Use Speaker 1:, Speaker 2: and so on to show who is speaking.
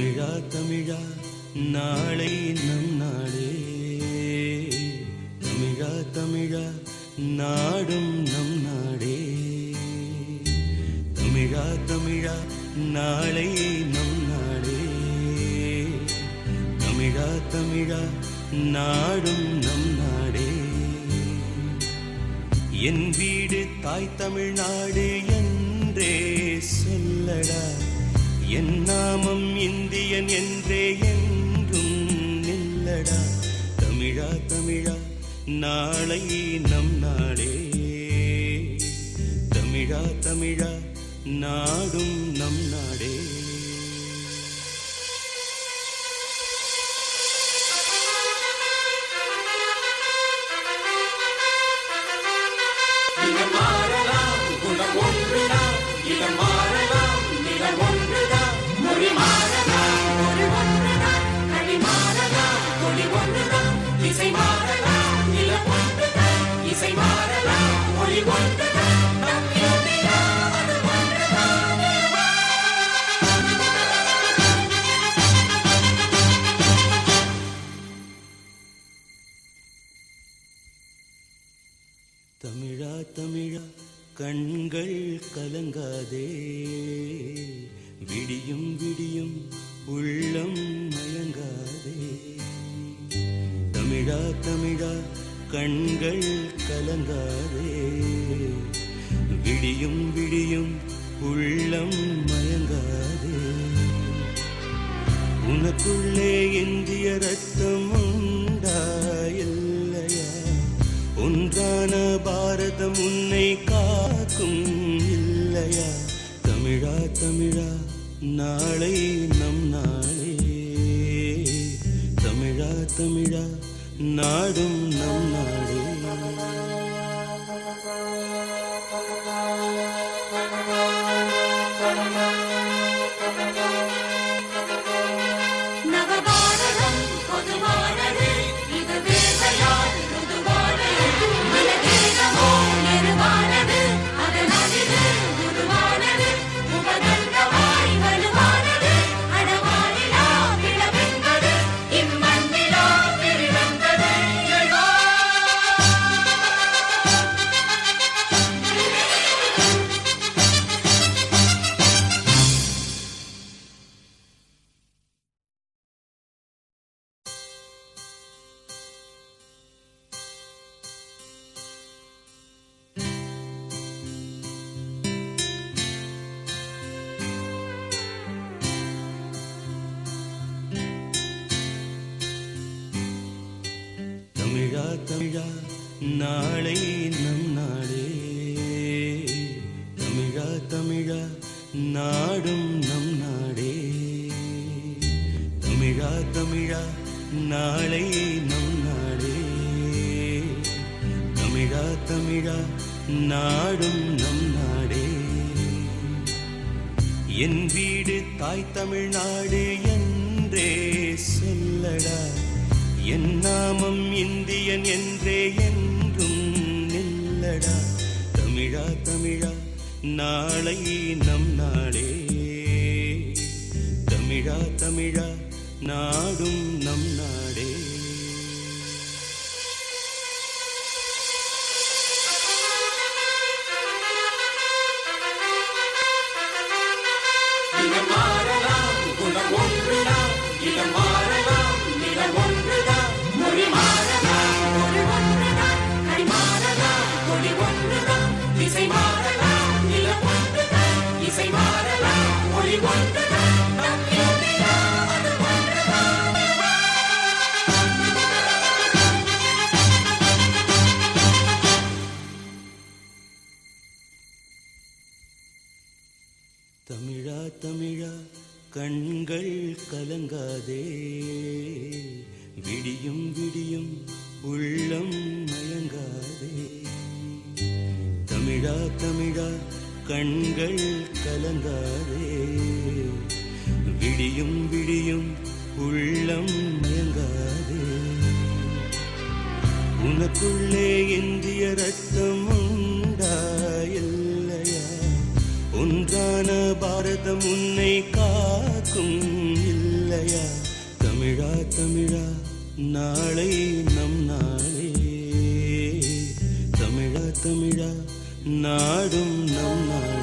Speaker 1: தமிழா தமிழா நாளை நம் நாடே, தமிழா தமிழா நாடும் நம் நாடே, தமிழா தமிழா நாளை நம் நாடே, தமிழா தமிழா நாடும் நம் நாடே. என் வீடு தாய் தமிழ்நாடு என்றே சொல்லடா, என் நாமம் இந்தியன் என்றே என்றும் நில்லடா. தமிழா தமிழா நாளை நம் நாடே, தமிழா தமிழா நாடும் நம் நாடே. தமிழா தமிழா கண்கள் கலங்காதே, விடியும் விடியும் உள்ளம் மயங்காதே. தமிழா தமிழா கண்கள் கலங்காதே, விடியும் விடியும் உள்ளம் மயங்காதே. உனக்குள்ளே இந்திய ரத்தம் உண்டாயில்லையா, ஒன்றான பாரதம் உன்னை காக்கும் இல்லையா. தமிழா தமிழா நாளை நம் நாளே, தமிழா தமிழா நாடும் நம் நாடே. தமிழா தமிழா நாளை நம் நாடே, தமிழா தமிழா நாடும் நம் நாடே, தமிழா தமிழா நாளை நம் நாடே, தமிழா தமிழா நாடும் நம் நாடே. என் வீடு தாய் தமிழ்நாடு என்றே சொல்லடா, என் நாமம் இந்தியன் என்றே என்றும் நில்லடா. தமிழா தமிழா நாளை நம் நாடே, தமிழா தமிழா நாடும் நம் நாடே. தமிழா தமிழா கண்கள் கலங்காதே, விடியும் விடியும் உள்ளம் மயங்காதே. தமிழா தமிழா கண்கள் கலங்காதே, விடியும் விடியும் உள்ளம் மயங்காதே. உனக்குள்ளே இந்திய ரத்தம் உண்டாயில்லையா, ஒன்றான பாரதம் உன்னை காக்கும் இல்லையா தமிழா தமிழா நாளை நம் நாளே தமிழா தமிழா நாடும் நம் நாளே